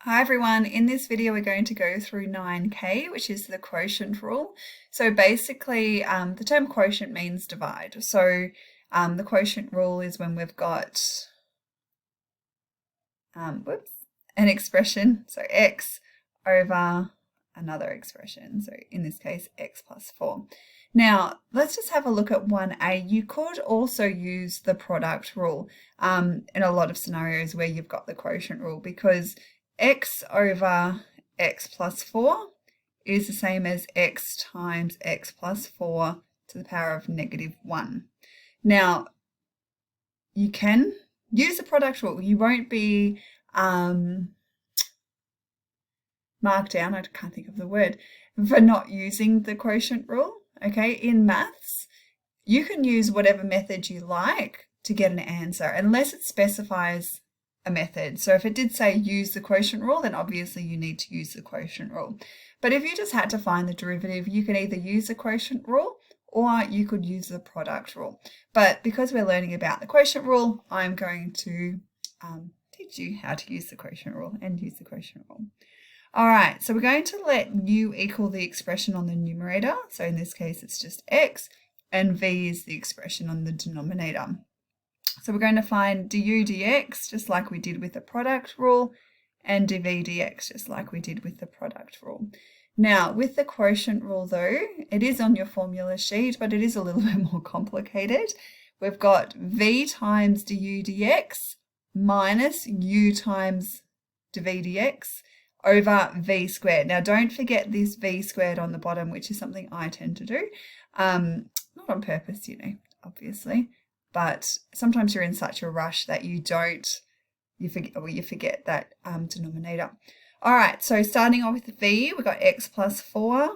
Hi everyone, in this video we're going to go through 9k, which is the quotient rule. So basically the term quotient means divide. So the quotient rule is when we've got an expression, so x over another expression. So in this case, x plus 4. Now, let's just have a look at 1a. You could also use the product rule in a lot of scenarios where you've got the quotient rule, because x over x plus 4 is the same as x times x plus 4 to the power of -1. Now, you can use the product rule. You won't be marked down, I can't think of the word, for not using the quotient rule. Okay, in maths, you can use whatever method you like to get an answer, unless it specifies a method. So if it did say use the quotient rule, then obviously you need to use the quotient rule. But if you just had to find the derivative, you can either use the quotient rule or you could use the product rule. But because we're learning about the quotient rule, I'm going to teach you how to use the quotient rule and use the quotient rule. All right, so we're going to let u equal the expression on the numerator. So in this case, it's just x, and v is the expression on the denominator. So we're going to find du dx, just like we did with the product rule, and dv dx, just like we did with the product rule. Now, with the quotient rule though, it is on your formula sheet, but it is a little bit more complicated. We've got v times du dx minus u times dv dx over v squared. Now, don't forget this v squared on the bottom, which is something I tend to do. Not on purpose, obviously, but sometimes you're in such a rush that you forget that denominator. All right, so starting off with v, we've got x plus 4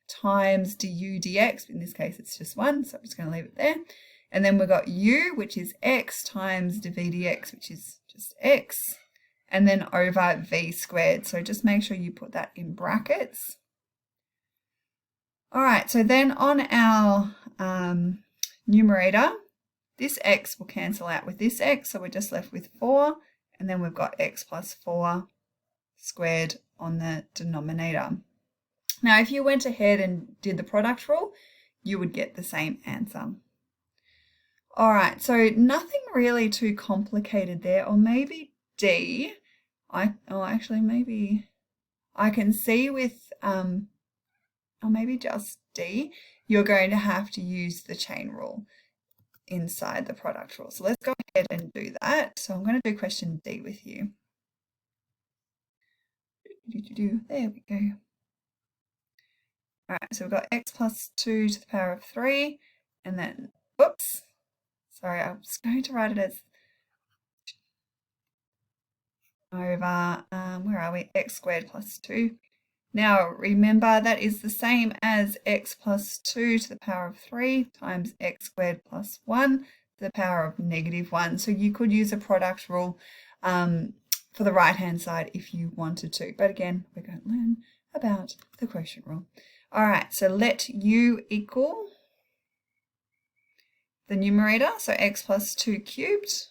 times du dx. In this case, it's just 1, so I'm just going to leave it there. And then we've got u, which is x, times dv dx, which is just x, and then over v squared. So just make sure you put that in brackets. All right, so then on our numerator, this x will cancel out with this x, so we're just left with 4, and then we've got x plus 4 squared on the denominator. Now, if you went ahead and did the product rule, you would get the same answer. All right, so nothing really too complicated there, or maybe D. Maybe I can see with, or maybe just D, you're going to have to use the chain rule inside the product rule. So let's go ahead and do that. So I'm going to do question D with you. There we go. All right, so we've got x plus 2 to the power of 3, and then, oops, sorry, I was going to write it as over, where are we, x squared plus 2. Now remember, that is the same as x plus 2 to the power of 3 times x squared plus 1 to the power of -1. So you could use a product rule for the right-hand side if you wanted to. But again, we're going to learn about the quotient rule. All right, so let u equal the numerator, so x plus 2 cubed,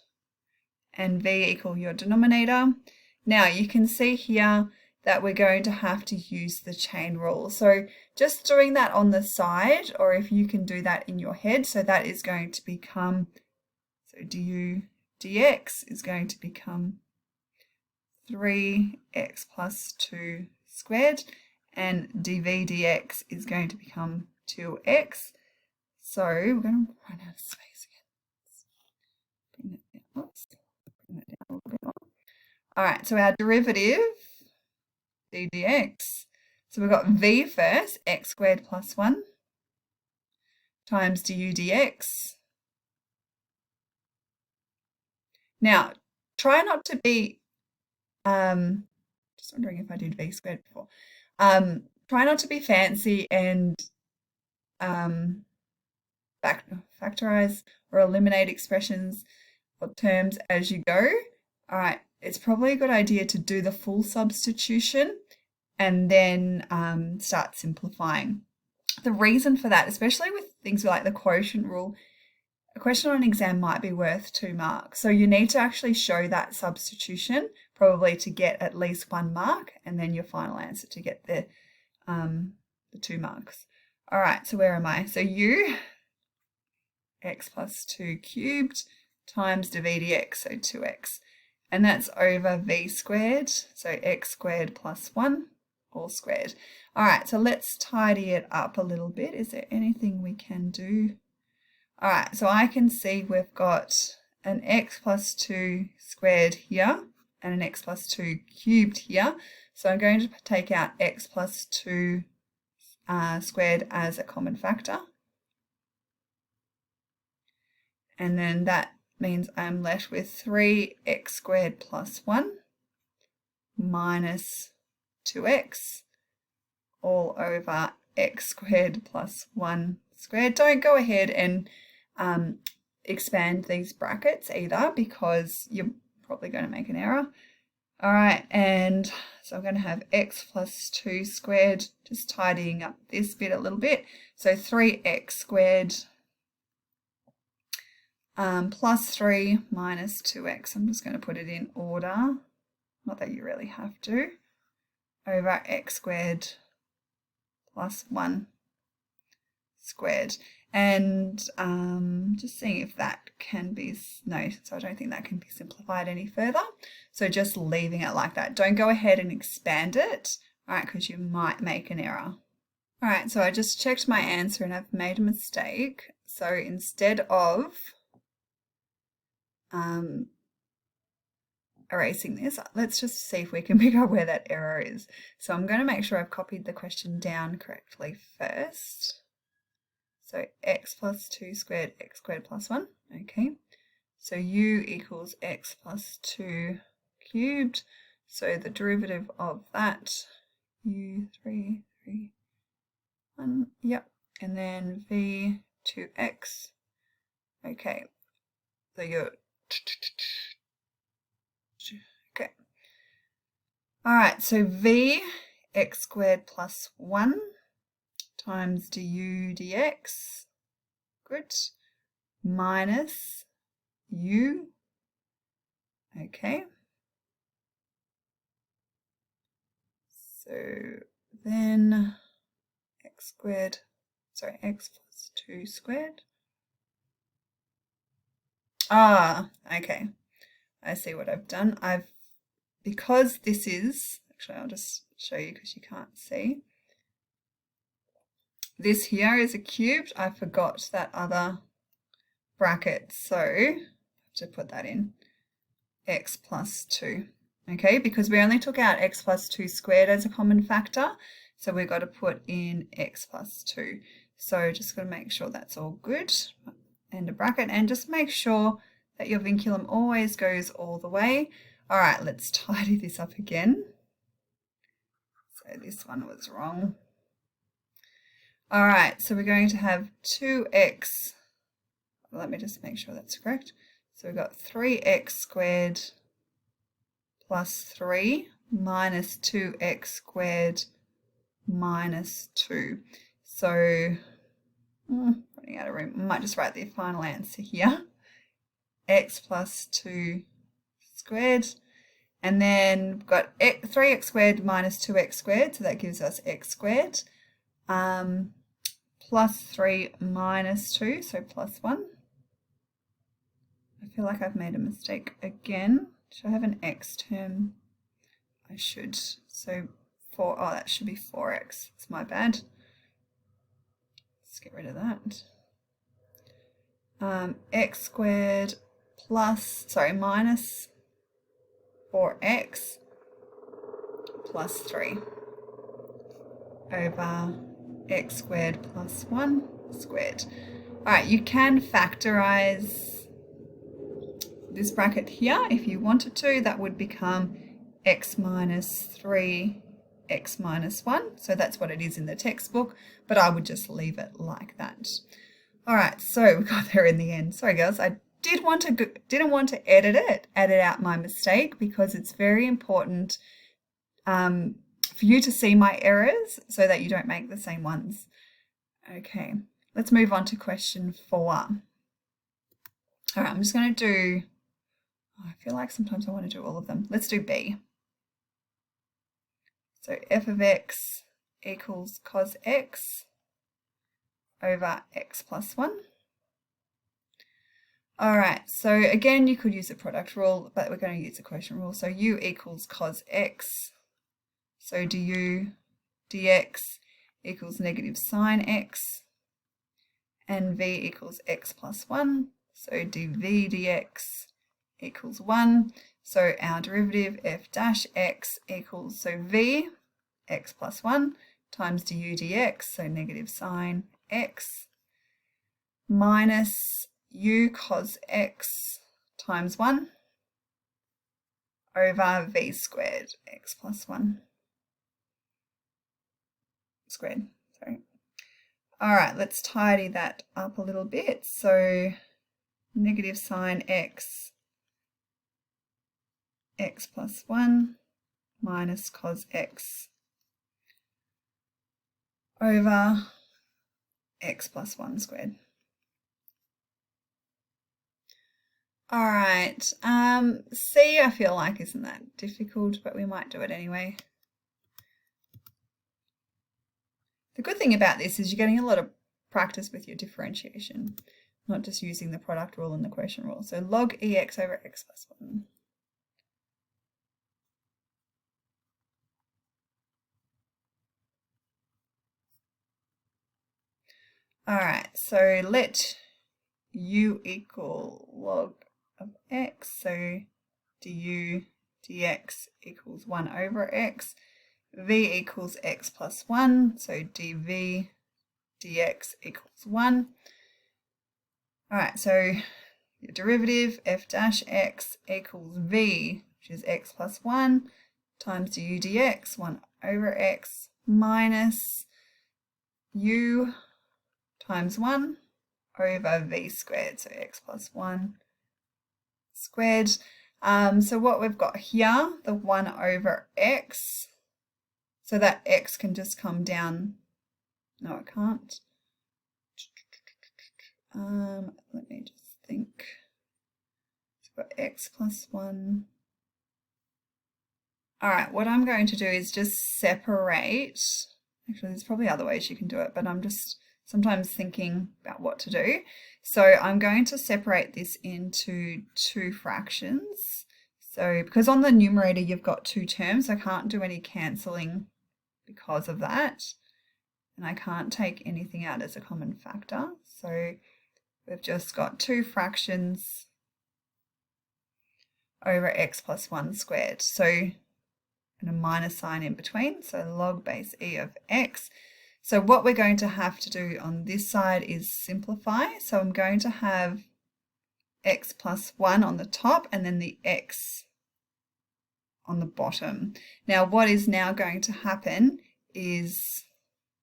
and v equal your denominator. Now you can see here that we're going to have to use the chain rule. So just doing that on the side, or if you can do that in your head, so that is going to become, so du dx is going to become 3x plus 2 squared, and dv dx is going to become 2x. So we're going to run out of space again. Bring that down a little bit more. All right, so our derivative, d dx, so we've got v first, x squared plus 1, times du dx. Now, try not to be, just wondering if I did v squared before. Try not to be fancy and factorize or eliminate expressions or terms as you go. All right, it's probably a good idea to do the full substitution and then start simplifying. The reason for that, especially with things like the quotient rule, a question on an exam might be worth 2 marks. So you need to actually show that substitution probably to get at least 1 mark, and then your final answer to get the 2 marks. All right, so where am I? So u, x plus 2 cubed times d dx, so 2x. And that's over v squared, so x squared plus 1, all squared. All right, so let's tidy it up a little bit. Is there anything we can do? All right, so I can see we've got an x plus 2 squared here and an x plus 2 cubed here. So I'm going to take out x plus 2 squared as a common factor. And then that means I'm left with 3x squared plus 1 minus 2x all over x squared plus 1 squared. Don't go ahead and expand these brackets either, because you're probably going to make an error. All right, and so I'm going to have x plus 2 squared, just tidying up this bit a little bit. So 3x squared plus 3 minus 2x. I'm just going to put it in order, not that you really have to, over x squared plus 1 squared. And just seeing if that can be, no, so I don't think that can be simplified any further. So just leaving it like that. Don't go ahead and expand it, all right, because you might make an error. All right, so I just checked my answer and I've made a mistake. So instead of erasing this, let's just see if we can pick up where that error is. So I'm going to make sure I've copied the question down correctly first. So x plus 2 squared, x squared plus 1, okay. So u equals x plus 2 cubed. So the derivative of that, u 3, 1, yep. And then v 2x, okay. So you're, okay. All right, so v x squared plus 1 times du dx, good, minus u, okay. So then x squared, sorry, x plus 2 squared. Okay, I see what I've done. Because this is, actually I'll just show you because you can't see. This here is a cubed. I forgot that other bracket, so I have to put that in, x plus 2. Okay, because we only took out x plus 2 squared as a common factor, so we've got to put in x plus 2. So just got to make sure that's all good, and a bracket, and just make sure that your vinculum always goes all the way. All right, let's tidy this up again. So this one was wrong. All right, so we're going to have 2x, let me just make sure that's correct. So we've got 3x squared plus 3 minus 2x squared minus 2. So, running out of room, I might just write the final answer here. X plus 2 squared. And then we've got 3x squared minus 2x squared, so that gives us x squared. Plus 3 minus 2, so plus 1. I feel like I've made a mistake again. Should I have an x term? I should. So 4, oh, that should be 4x. It's my bad. Let's get rid of that. X squared plus, sorry, minus 4x plus 3 over x squared plus 1 squared. All right, you can factorize this bracket here if you wanted to. That would become x minus 3 x minus 1. So that's what it is in the textbook, but I would just leave it like that. All right, so we got there in the end. Sorry girls, I didn't want to edit out my mistake, because it's very important for you to see my errors so that you don't make the same ones. Okay, let's move on to question 4. All right, I'm just going to do, I feel like sometimes I want to do all of them. Let's do b. So f of x equals cos x over x plus 1. All right, so again, you could use the product rule, but we're going to use the quotient rule. So u equals cos x. So du dx equals negative sine x. And v equals x plus 1. So dv dx equals 1. So our derivative f dash x equals, so v, x plus 1, times du dx, so negative sine x, minus u cos x times 1 over v squared, x plus 1 squared, sorry. All right, let's tidy that up a little bit. So negative sine x, x plus 1 minus cos x over x plus 1 squared. All right, C I feel like isn't that difficult, but we might do it anyway. The good thing about this is you're getting a lot of practice with your differentiation, not just using the product rule and the quotient rule. So log ex over x plus 1. All right, so let u equal log of x, so du dx equals 1 over x, v equals x plus 1, so dv dx equals 1. All right, so your derivative f dash x equals v, which is x plus 1, times du dx, 1 over x, minus u times 1 over v squared, so x plus 1 squared. So what we've got here, the 1 over x, so that x can just come down. No, it can't. Let me just think. So we've got x plus 1. All right, what I'm going to do is just separate. Actually, there's probably other ways you can do it, but I'm just sometimes thinking about what to do. So I'm going to separate this into two fractions. So because on the numerator you've got two terms, I can't do any cancelling because of that. And I can't take anything out as a common factor. So we've just got two fractions over x plus 1 squared. So and a minus sign in between, so log base e of x. So what we're going to have to do on this side is simplify. So I'm going to have x plus 1 on the top and then the x on the bottom. Now what is now going to happen is,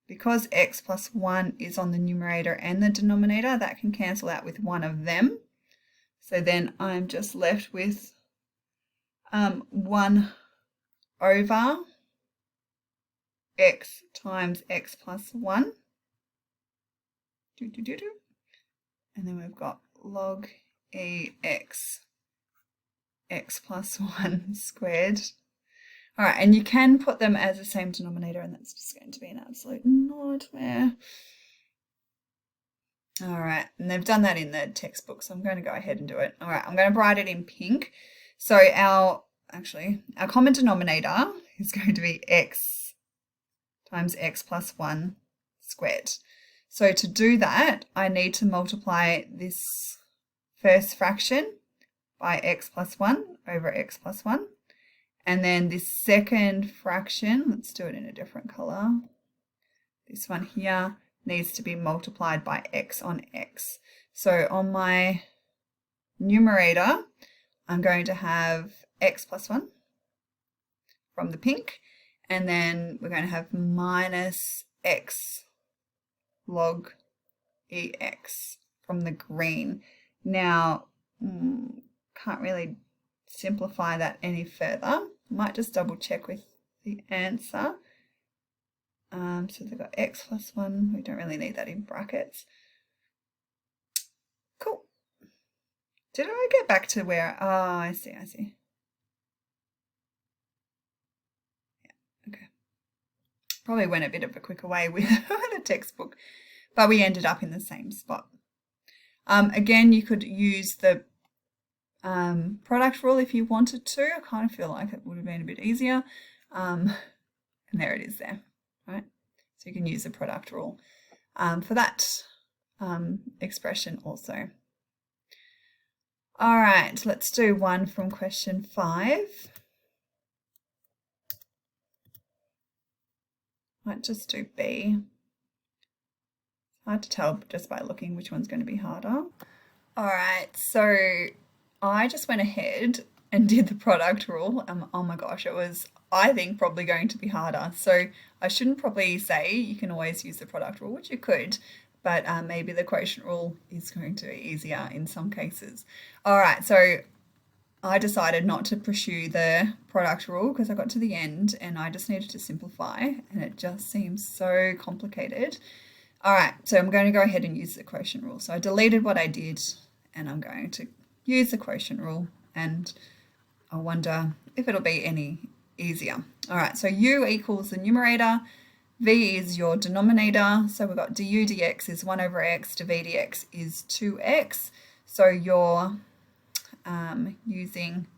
because x plus 1 is on the numerator and the denominator, that can cancel out with one of them. So then I'm just left with 1 over x times x plus 1. And then we've got log ex x plus 1 squared. All right, and you can put them as the same denominator, and that's just going to be an absolute nightmare. All right, and they've done that in the textbook, so I'm going to go ahead and do it. All right, I'm going to write it in pink. So our common denominator is going to be x times x plus 1 squared. So to do that, I need to multiply this first fraction by x plus 1 over x plus 1. And then this second fraction, let's do it in a different colour. This one here needs to be multiplied by x on x. So on my numerator, I'm going to have x plus 1 from the pink, and then we're going to have minus x log ex from the green. Now, can't really simplify that any further. Might just double check with the answer. So they've got x plus 1. We don't really need that in brackets. Cool. Did I get back to where? Oh, I see. Yeah, okay. Probably went a bit of a quicker way with the textbook, but we ended up in the same spot. Again, you could use the product rule if you wanted to. I kind of feel like it would have been a bit easier. And there it is there, right? So you can use the product rule for that expression also. All right, let's do one from question 5. Might just do B. Hard to tell just by looking which one's going to be harder. All right, so I just went ahead and did the product rule. Oh my gosh, it was, I think, probably going to be harder. So I shouldn't probably say you can always use the product rule, which you could, but maybe the quotient rule is going to be easier in some cases. All right, so I decided not to pursue the product rule because I got to the end and I just needed to simplify, and it just seems so complicated. All right, so I'm going to go ahead and use the quotient rule. So I deleted what I did and I'm going to use the quotient rule, and I wonder if it'll be any easier. All right, so u equals the numerator, v is your denominator. So we've got du dx is 1 over x, dv dx is 2x. So you're using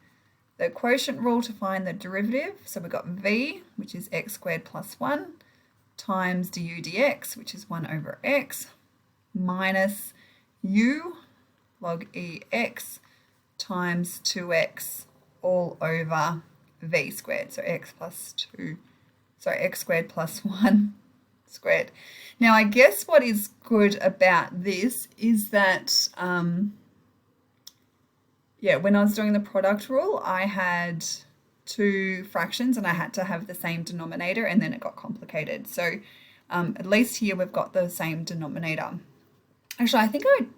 the quotient rule to find the derivative. So we've got v, which is x squared plus 1, times du dx, which is 1 over x, minus u log ex times 2x all over v squared. So x squared plus 1 squared. Now, I guess what is good about this is that, when I was doing the product rule, I had 2 fractions and I had to have the same denominator, and then it got complicated. So at least here we've got the same denominator. Actually, I think I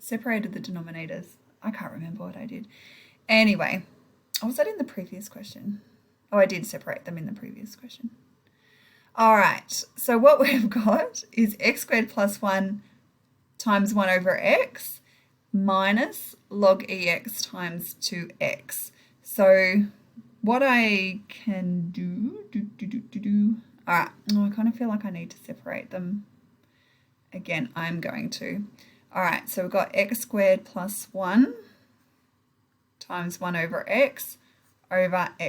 separated the denominators. I can't remember what I did. Anyway, was that in the previous question? Oh, I did separate them in the previous question. All right, so what we've got is x squared plus 1 times 1 over x minus log ex times 2x. So what I can do, all right, I kind of feel like I need to separate them. Again, I'm going to. All right, so we've got x squared plus 1 times 1 over x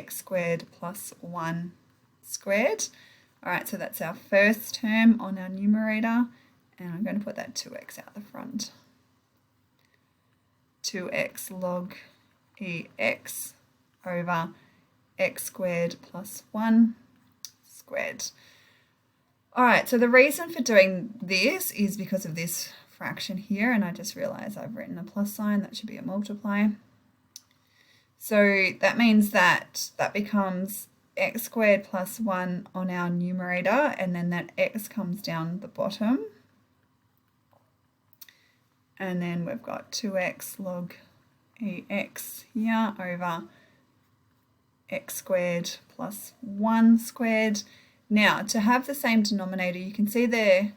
squared plus 1 squared. All right, so that's our first term on our numerator, and I'm going to put that 2x out the front. 2x log ex over x squared plus 1 squared. All right, so the reason for doing this is because of this fraction here, and I just realized I've written a plus sign. That should be a multiply. So that means that becomes x squared plus 1 on our numerator, and then that x comes down the bottom. And then we've got 2x log ex here over x squared plus 1 squared. Now, to have the same denominator, you can see they're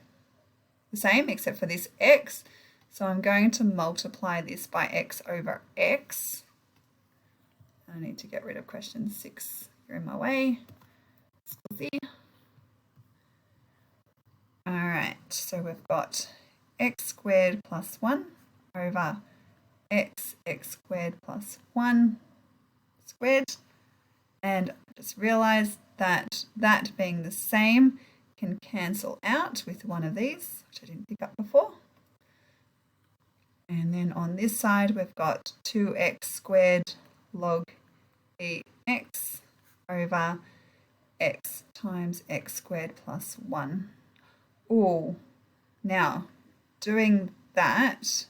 the same except for this x. So I'm going to multiply this by x over x. I need to get rid of question 6. You're in my way. All right, so we've got x squared plus 1 over x squared plus 1 squared. And I just realized that that being the same can cancel out with one of these, which I didn't pick up before. And then on this side, we've got 2x squared log ex over x times x squared plus 1. Oh, now doing that,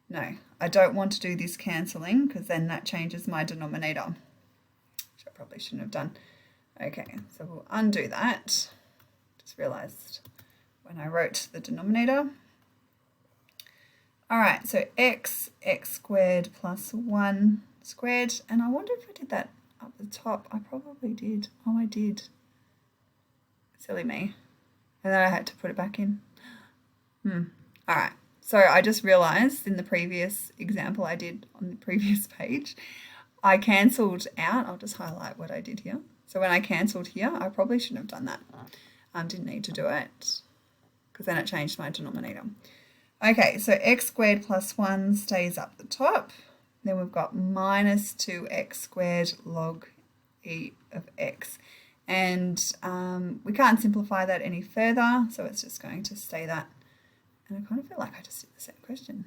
no, I don't want to do this cancelling because then that changes my denominator, which I probably shouldn't have done. Okay, so we'll undo that. Just realized when I wrote the denominator. All right, so x squared plus 1 squared, and I wonder if I did that up the top. I probably did. Oh, I did. Silly me. And then I had to put it back in. All right, So I just realized in the previous example I did on the previous page, I cancelled out. I'll just highlight what I did here. So when I cancelled here, I probably shouldn't have done that. Didn't need to do it because then it changed my denominator. Okay, so x squared plus 1 stays up the top. Then we've got minus 2x squared log e of x. And we can't simplify that any further, so it's just going to stay that. And I kind of feel like I just did the same question.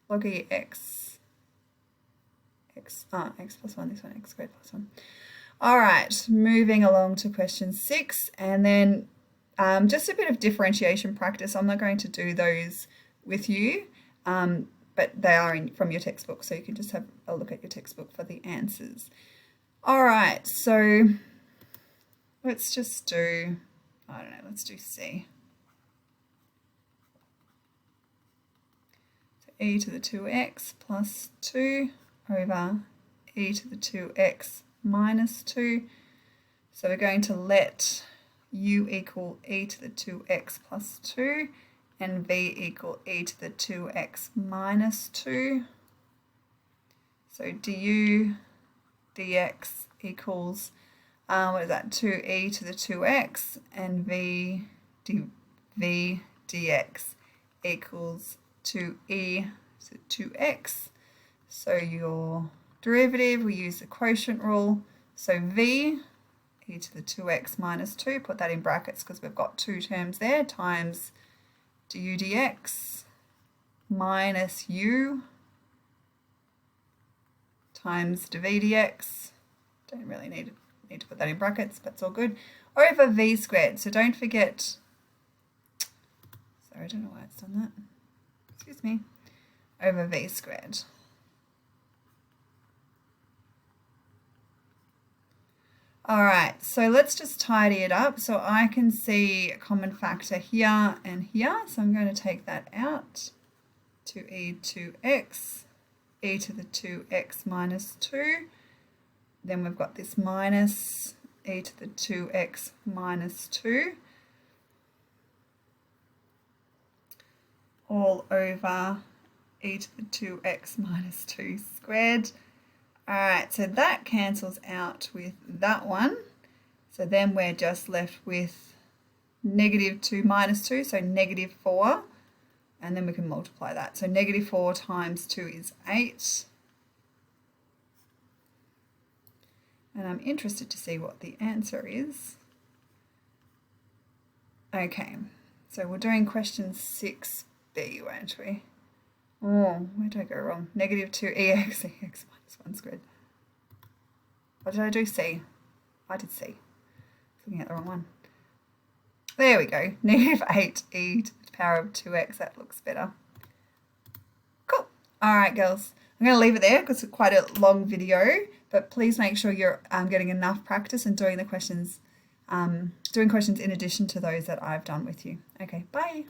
Log e x plus 1, this one, x squared plus 1. All right, moving along to question 6, and then just a bit of differentiation practice. I'm not going to do those with you, but they are from your textbook, so you can just have a look at your textbook for the answers. All right, so let's just do, I don't know, let's do C. So e to the 2x plus 2 over e to the 2x minus 2. So we're going to let u equal e to the 2x plus 2 and v equal e to the 2x minus 2. So du dx equals, what is that, 2e to the 2x, and v dx equals 2e to 2x. So your derivative, we use the quotient rule. So v, e to the 2x minus 2, put that in brackets because we've got two terms there, times du dx minus u times dv dx. Don't really need to put that in brackets, but it's all good. Over v squared. So don't forget, sorry, I don't know why it's done that. Excuse me. Over v squared. All right, so let's just tidy it up. So I can see a common factor here and here. So I'm going to take that out. 2e to x, e to the 2x minus 2. Then we've got this minus e to the 2x minus 2. All over e to the 2x minus 2 squared. All right, so that cancels out with that one. So then we're just left with negative 2 minus 2, so negative 4. And then we can multiply that. So negative 4 times 2 is 8. And I'm interested to see what the answer is. Okay, so we're doing question 6b, weren't we? Oh, where did I go wrong? Negative 2ex minus 1 squared. What did I do? C. I did C. Looking at the wrong one. There we go. Negative 8e to the power of 2x. That looks better. Cool. All right, girls. I'm going to leave it there because it's quite a long video, but please make sure you're getting enough practice and doing the questions, doing questions in addition to those that I've done with you. Okay, bye.